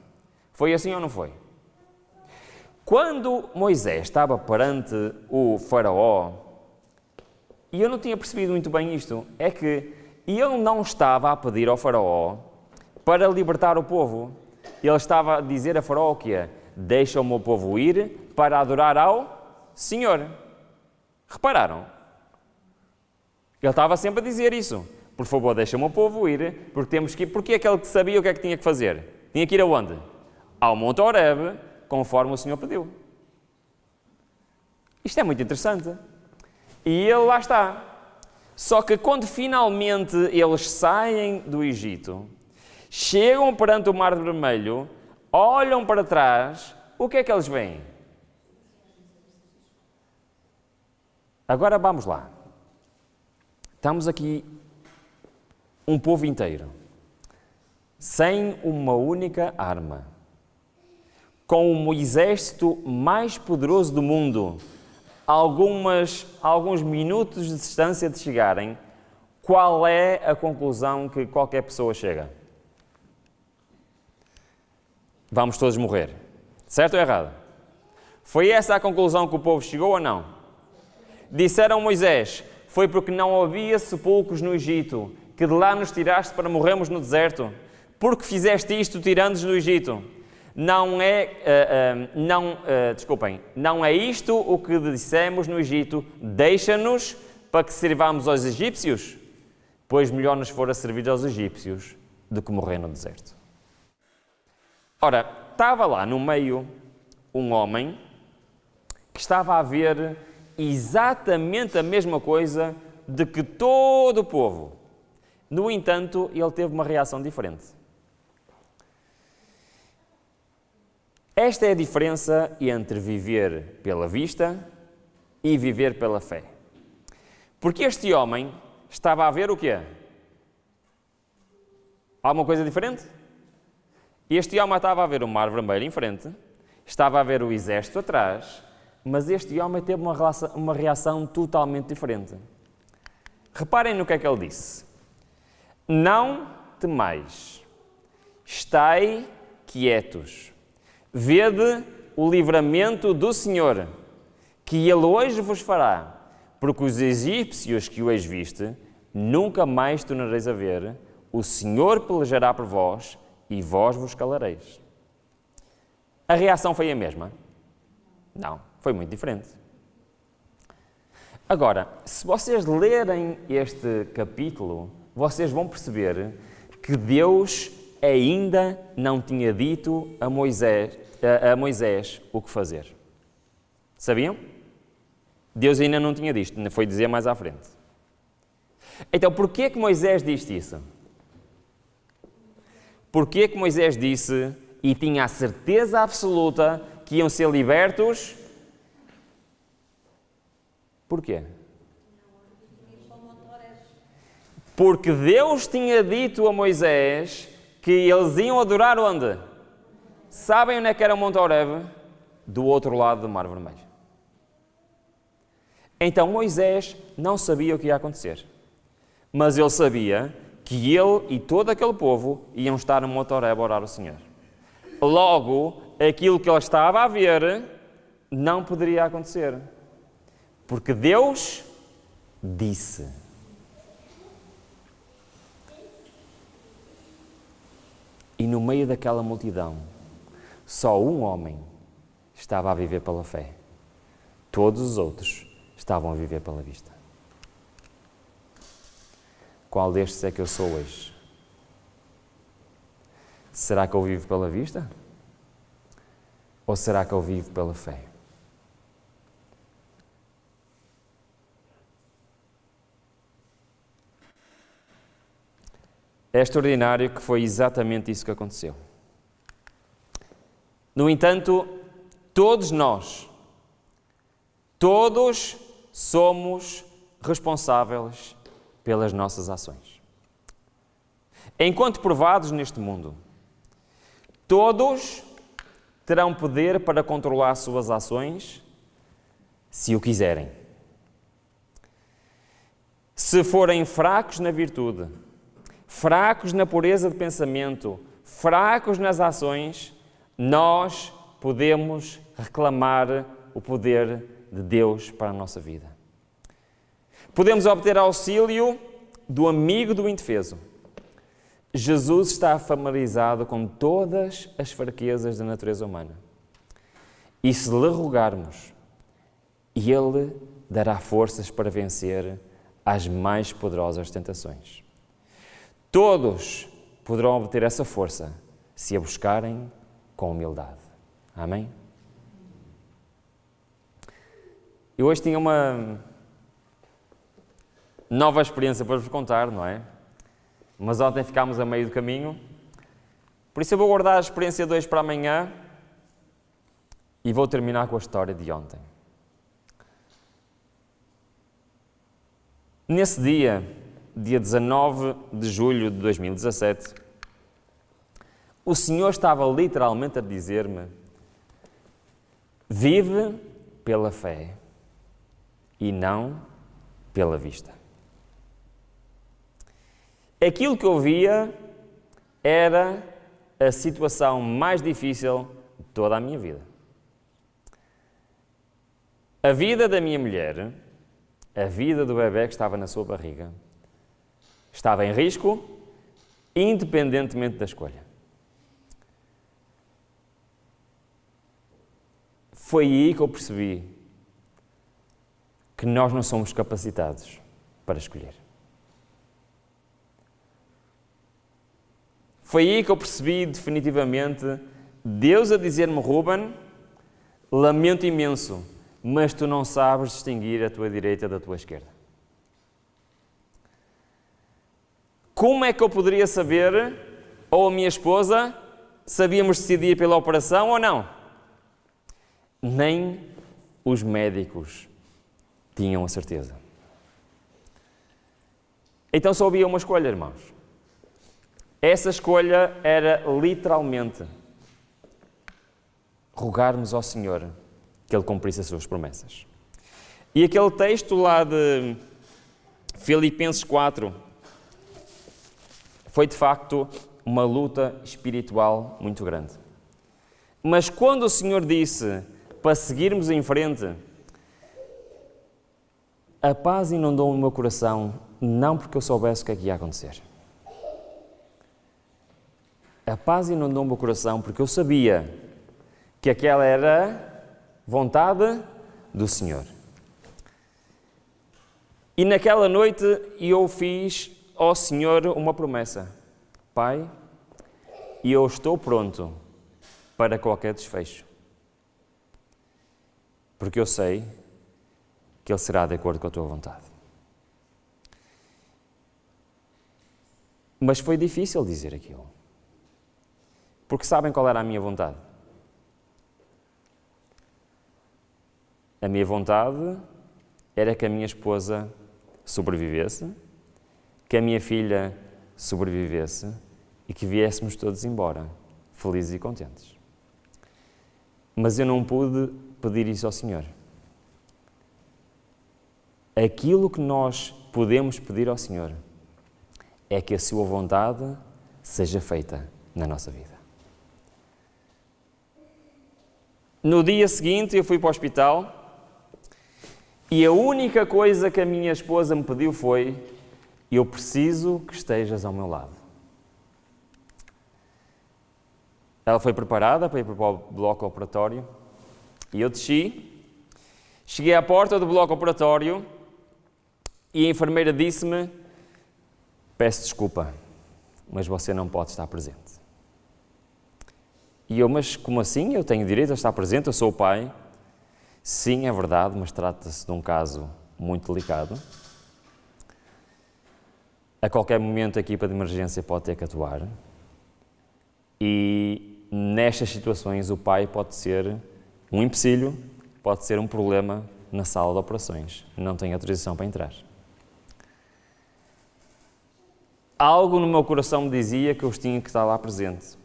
Foi assim ou não foi? Quando Moisés estava perante o faraó, e eu não tinha percebido muito bem isto, é que ele não estava a pedir ao faraó para libertar o povo. Ele estava a dizer a faraó o quê? Deixa o meu povo ir para adorar ao Senhor. Repararam? Ele estava sempre a dizer isso. Por favor, deixa o meu povo ir, porque temos que ir. Porque é que ele sabia o que é que tinha que fazer? Tinha que ir aonde? Ao Monte Horebe, conforme o Senhor pediu. Isto é muito interessante. E ele lá está. Só que quando finalmente eles saem do Egito, chegam perante o Mar Vermelho, olham para trás, o que é que eles veem? Agora vamos lá. Estamos aqui um povo inteiro, sem uma única arma, com o exército mais poderoso do mundo, alguns minutos de distância de chegarem. Qual é a conclusão que qualquer pessoa chega? Vamos todos morrer. Certo ou errado? Foi essa a conclusão que o povo chegou ou não? Disseram a Moisés, foi porque não havia sepulcros no Egito, que de lá nos tiraste para morrermos no deserto. Porque fizeste isto tirando-nos do Egito. Não é isto o que dissemos no Egito, deixa-nos para que sirvamos aos egípcios? Pois melhor nos fora servir aos egípcios do que morrer no deserto. Ora, estava lá no meio um homem que estava a ver exatamente a mesma coisa de que todo o povo. No entanto, ele teve uma reação diferente. Esta é a diferença entre viver pela vista e viver pela fé. Porque este homem estava a ver o quê? Alguma coisa diferente? Este homem estava a ver o Mar Vermelho em frente, estava a ver o exército atrás, mas este homem teve uma reação totalmente diferente. Reparem no que é que ele disse. Não temais, estai quietos, vede o livramento do Senhor, que Ele hoje vos fará, porque os egípcios que hoje viste, nunca mais tornareis a ver, o Senhor pelejará por vós e vós vos calareis. A reação foi a mesma? Não, foi muito diferente. Agora, se vocês lerem este capítulo, vocês vão perceber que Deus ainda não tinha dito a Moisés o que fazer. Sabiam? Deus ainda não tinha dito, ainda foi dizer mais à frente. Então, porquê que Moisés disse isso? Porquê que Moisés disse e tinha a certeza absoluta que iam ser libertos? Porquê? Porque Deus tinha dito a Moisés que eles iam adorar onde? Sabem onde é que era o Monte Horebe? Do outro lado do Mar Vermelho. Então Moisés não sabia o que ia acontecer, mas ele sabia que ele e todo aquele povo iam estar no Monte Horebe a orar ao Senhor. Logo, aquilo que ele estava a ver não poderia acontecer, porque Deus disse. E no meio daquela multidão, só um homem estava a viver pela fé. Todos os outros estavam a viver pela vista. Qual destes é que eu sou hoje? Será que eu vivo pela vista? Ou será que eu vivo pela fé? É extraordinário que foi exatamente isso que aconteceu. No entanto, todos nós, todos somos responsáveis pelas nossas ações. Enquanto provados neste mundo, todos terão poder para controlar suas ações, se o quiserem. Se forem fracos na virtude, fracos na pureza de pensamento, fracos nas ações, nós podemos reclamar o poder de Deus para a nossa vida. Podemos obter auxílio do amigo do indefeso. Jesus está familiarizado com todas as fraquezas da natureza humana. E se lhe rogarmos, Ele dará forças para vencer as mais poderosas tentações. Todos poderão obter essa força se a buscarem com humildade. Amém? Eu hoje tinha uma nova experiência para vos contar, não é? Mas ontem ficámos a meio do caminho. Por isso eu vou guardar a experiência de hoje para amanhã e vou terminar com a história de ontem. Nesse dia 19 de julho de 2017, o Senhor estava literalmente a dizer-me: vive pela fé e não pela vista. Aquilo que eu via era a situação mais difícil de toda a minha vida. A vida da minha mulher, a vida do bebê que estava na sua barriga, estava em risco, independentemente da escolha. Foi aí que eu percebi que nós não somos capacitados para escolher. Foi aí que eu percebi definitivamente Deus a dizer-me: Ruben, lamento imenso, mas tu não sabes distinguir a tua direita da tua esquerda. Como é que eu poderia saber, ou a minha esposa, sabíamos decidir pela operação ou não? Nem os médicos tinham a certeza. Então só havia uma escolha, irmãos. Essa escolha era literalmente rogarmos ao Senhor que Ele cumprisse as suas promessas. E aquele texto lá de Filipenses 4 foi de facto uma luta espiritual muito grande. Mas quando o Senhor disse para seguirmos em frente, a paz inundou o meu coração, não porque eu soubesse o que é que ia acontecer. A paz inundou o meu coração porque eu sabia que aquela era vontade do Senhor. E naquela noite eu fiz ao Senhor uma promessa: Pai, eu estou pronto para qualquer desfecho, porque eu sei que Ele será de acordo com a Tua vontade. Mas foi difícil dizer aquilo, porque sabem qual era a minha vontade? A minha vontade era que a minha esposa sobrevivesse, que a minha filha sobrevivesse e que viéssemos todos embora, felizes e contentes. Mas eu não pude pedir isso ao Senhor. Aquilo que nós podemos pedir ao Senhor é que a sua vontade seja feita na nossa vida. No dia seguinte eu fui para o hospital e a única coisa que a minha esposa me pediu foi: eu preciso que estejas ao meu lado. Ela foi preparada para ir para o bloco operatório e eu desci, cheguei à porta do bloco operatório e a enfermeira disse-me: peço desculpa, mas você não pode estar presente. E eu: mas como assim? Eu tenho direito a estar presente, eu sou o pai. Sim, é verdade, mas trata-se de um caso muito delicado. A qualquer momento a equipa de emergência pode ter que atuar. E nestas situações o pai pode ser um empecilho, pode ser um problema na sala de operações. Não tem autorização para entrar. Algo no meu coração me dizia que eu tinha que estar lá presente.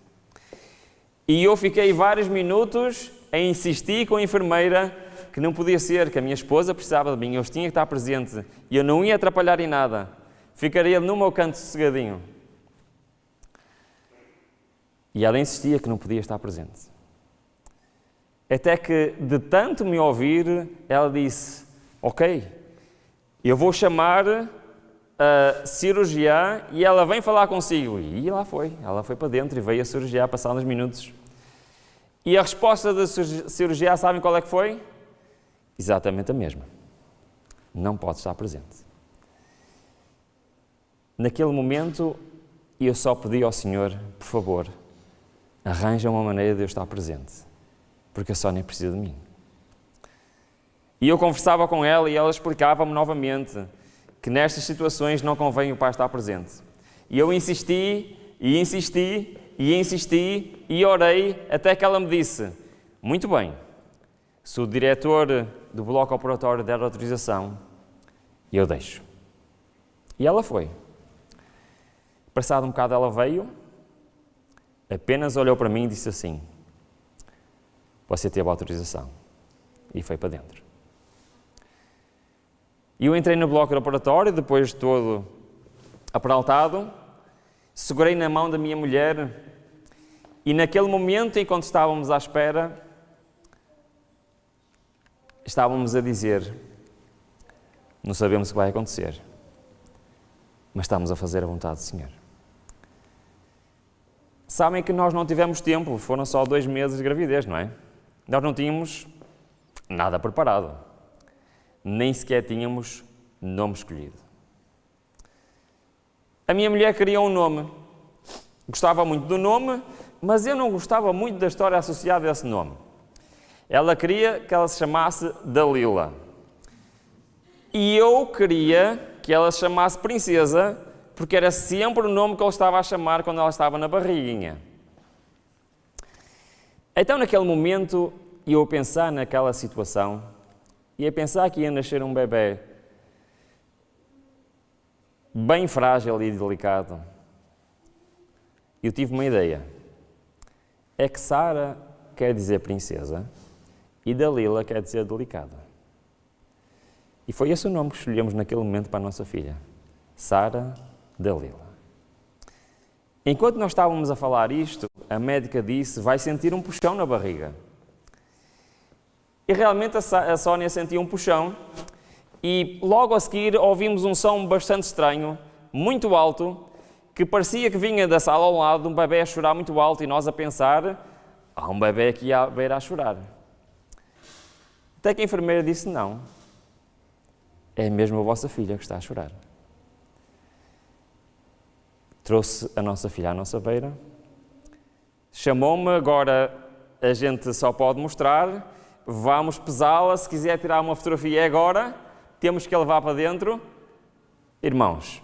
E eu fiquei vários minutos a insistir com a enfermeira que não podia ser, que a minha esposa precisava de mim, eu tinha que estar presente e eu não ia atrapalhar em nada. Ficaria no meu canto sossegadinho. E ela insistia que não podia estar presente. Até que, de tanto me ouvir, ela disse: ok, eu vou chamar a cirurgiã e ela vem falar consigo. E lá foi, ela foi para dentro e veio a cirurgiã passar uns minutos. E a resposta da cirurgiã, sabem qual é que foi? Exatamente a mesma. Não pode estar presente. Naquele momento, eu só pedi ao Senhor: por favor, arranja uma maneira de eu estar presente, porque a Sónia precisa de mim. E eu conversava com ela e ela explicava-me novamente que nestas situações não convém o pai estar presente. E eu insisti, e insisti, e insisti, e orei, até que ela me disse: muito bem, se o diretor do bloco operatório der autorização, eu deixo. E ela foi. Passado um bocado ela veio, apenas olhou para mim e disse assim: você teve autorização. E foi para dentro. E eu entrei no bloco operatório, depois de todo aperaltado, segurei na mão da minha mulher e naquele momento, enquanto estávamos à espera, estávamos a dizer: não sabemos o que vai acontecer, mas estamos a fazer a vontade do Senhor. Sabem que nós não tivemos tempo, foram só 2 meses de gravidez, não é? Nós não tínhamos nada preparado, nem sequer tínhamos nome escolhido. A minha mulher queria um nome, gostava muito do nome, mas eu não gostava muito da história associada a esse nome. Ela queria que ela se chamasse Dalila. E eu queria que ela se chamasse Princesa, porque era sempre o nome que ele estava a chamar quando ela estava na barriguinha. Então, naquele momento, eu a pensar naquela situação, e a pensar que ia nascer um bebê bem frágil e delicado, eu tive uma ideia. É que Sara quer dizer princesa e Dalila quer dizer delicada. E foi esse o nome que escolhemos naquele momento para a nossa filha. Sara Dalila. Enquanto nós estávamos a falar isto, a médica disse: vai sentir um puxão na barriga. E realmente a Sónia sentiu um puxão e logo a seguir ouvimos um som bastante estranho, muito alto, que parecia que vinha da sala ao lado, um bebê a chorar muito alto e nós a pensar: há um bebê aqui à beira a chorar. Até que a enfermeira disse: não, é mesmo a vossa filha que está a chorar. Trouxe a nossa filha à nossa beira, chamou-me: agora a gente só pode mostrar, vamos pesá-la, se quiser tirar uma fotografia é agora, temos que a levar para dentro. Irmãos,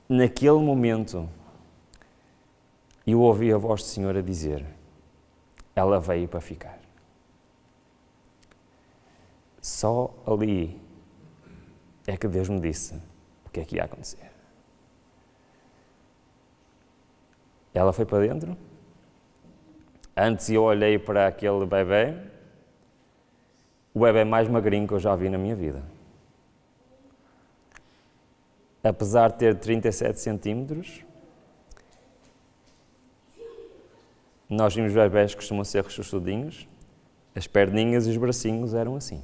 naquele momento, eu ouvi a voz do Senhor a dizer: ela veio para ficar. Só ali é que Deus me disse o que é que ia acontecer. Ela foi para dentro, Antes eu olhei para aquele bebê, o bebê mais magrinho que eu já vi na minha vida. Apesar de ter 37 centímetros, nós vimos bebés que costumam ser rechonchudinhos, as perninhas e os bracinhos eram assim,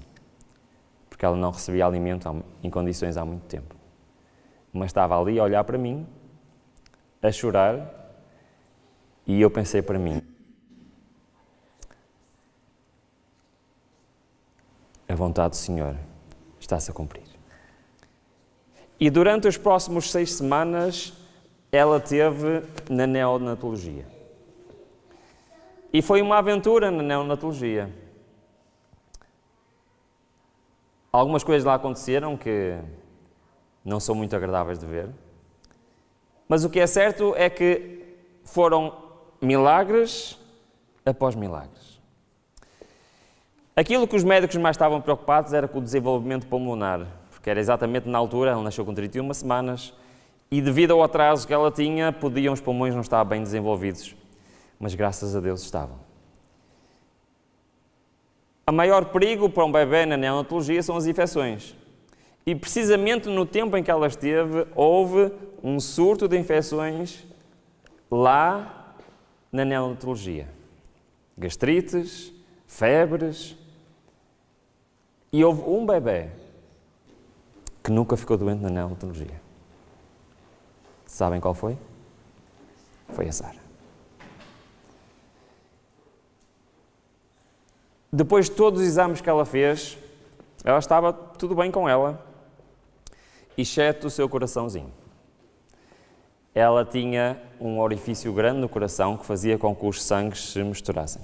porque ela não recebia alimento em condições há muito tempo. Mas estava ali a olhar para mim, a chorar, e eu pensei para mim, a vontade do Senhor está-se a cumprir. E durante os próximos 6 semanas, ela teve na neonatologia. E foi uma aventura na neonatologia. Algumas coisas lá aconteceram que não são muito agradáveis de ver. Mas o que é certo é que foram milagres após milagres. Aquilo que os médicos mais estavam preocupados era com o desenvolvimento pulmonar, porque era exatamente na altura, ela nasceu com 31 semanas, e devido ao atraso que ela tinha, os pulmões não estavam bem desenvolvidos, mas graças a Deus estavam. O maior perigo para um bebê na neonatologia são as infecções. E precisamente no tempo em que ela esteve, houve um surto de infecções lá na neonatologia. Gastrites, febres. E houve um bebê que nunca ficou doente na neonatologia. Sabem qual foi? Foi a Sara. Depois de todos os exames que ela fez, ela estava tudo bem com ela, exceto o seu coraçãozinho. Ela tinha um orifício grande no coração que fazia com que os sangues se misturassem.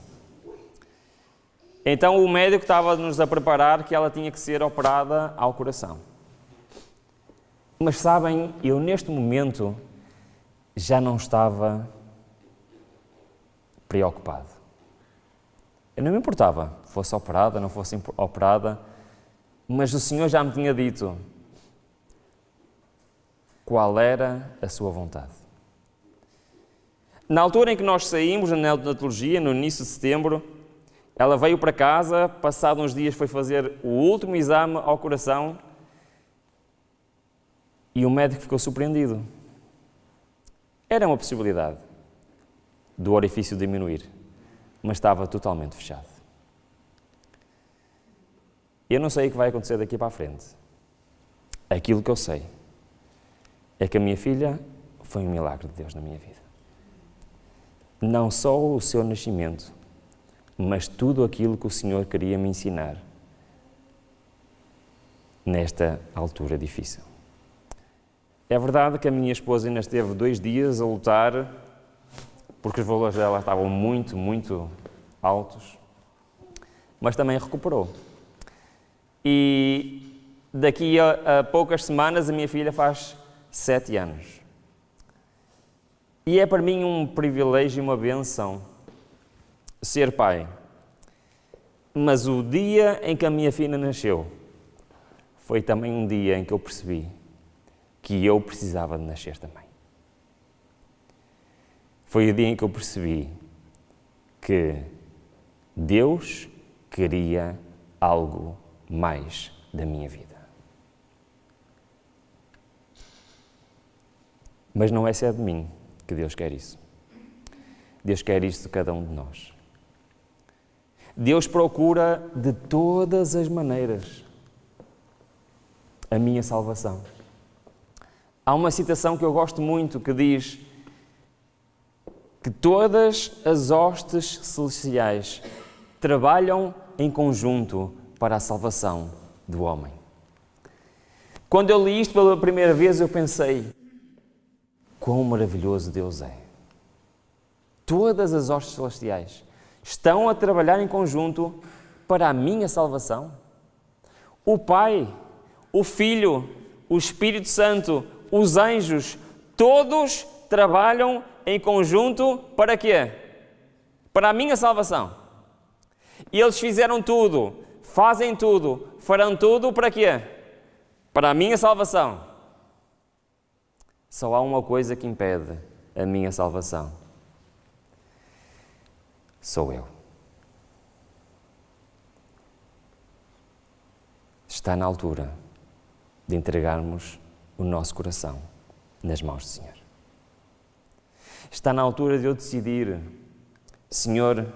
Então o médico estava-nos a preparar que ela tinha que ser operada ao coração. Mas sabem, eu neste momento já não estava preocupado. Eu não me importava, fosse operada, não fosse operada, mas o Senhor já me tinha dito qual era a sua vontade. Na altura em que nós saímos na neonatologia, no início de setembro, ela veio para casa, passado uns dias foi fazer o último exame ao coração e o médico ficou surpreendido. Era uma possibilidade do orifício diminuir, mas estava totalmente fechado. Eu não sei o que vai acontecer daqui para a frente. Aquilo que eu sei é que a minha filha foi um milagre de Deus na minha vida. Não só o seu nascimento, mas tudo aquilo que o Senhor queria me ensinar nesta altura difícil. É verdade que a minha esposa ainda esteve 2 dias a lutar, porque os valores dela estavam muito, muito altos, mas também recuperou. E daqui a poucas semanas a minha filha faz 7 anos. E é para mim um privilégio e uma bênção ser pai. Mas o dia em que a minha filha nasceu foi também um dia em que eu percebi que eu precisava de nascer também. Foi o dia em que eu percebi que Deus queria algo mais da minha vida. Mas não é só de mim que Deus quer isso. Deus quer isso de cada um de nós. Deus procura de todas as maneiras a minha salvação. Há uma citação que eu gosto muito que diz que todas as hostes celestiais trabalham em conjunto para a salvação do homem. Quando eu li isto pela primeira vez, eu pensei, quão maravilhoso Deus é. Todas as hostes celestiais estão a trabalhar em conjunto para a minha salvação. O Pai, o Filho, o Espírito Santo, os anjos, todos trabalham em conjunto para quê? Para a minha salvação. E eles fizeram tudo, fazem tudo, farão tudo para quê? Para a minha salvação. Só há uma coisa que impede a minha salvação. sou eu. Está na altura de entregarmos o nosso coração nas mãos do Senhor. Está na altura de eu decidir, Senhor,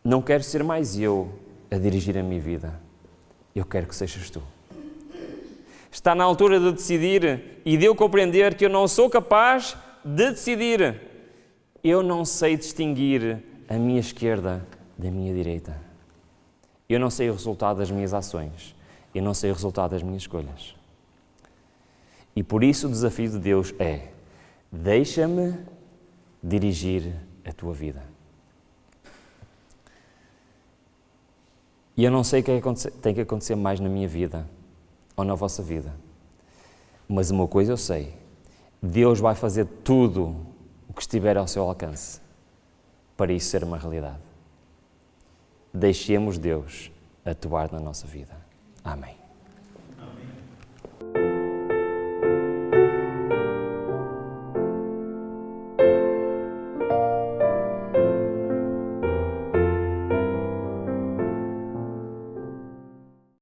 não quero ser mais eu a dirigir a minha vida, eu quero que sejas Tu. Está na altura de eu decidir e de eu compreender que eu não sou capaz de decidir. Eu não sei distinguir a minha esquerda da minha direita. Eu não sei o resultado das minhas ações. Eu não sei o resultado das minhas escolhas. E por isso o desafio de Deus é: deixa-me dirigir a tua vida. E eu não sei o que tem que acontecer mais na minha vida ou na vossa vida. Mas uma coisa eu sei: Deus vai fazer tudo o que estiver ao seu alcance para isso ser uma realidade. Deixemos Deus atuar na nossa vida. Amém.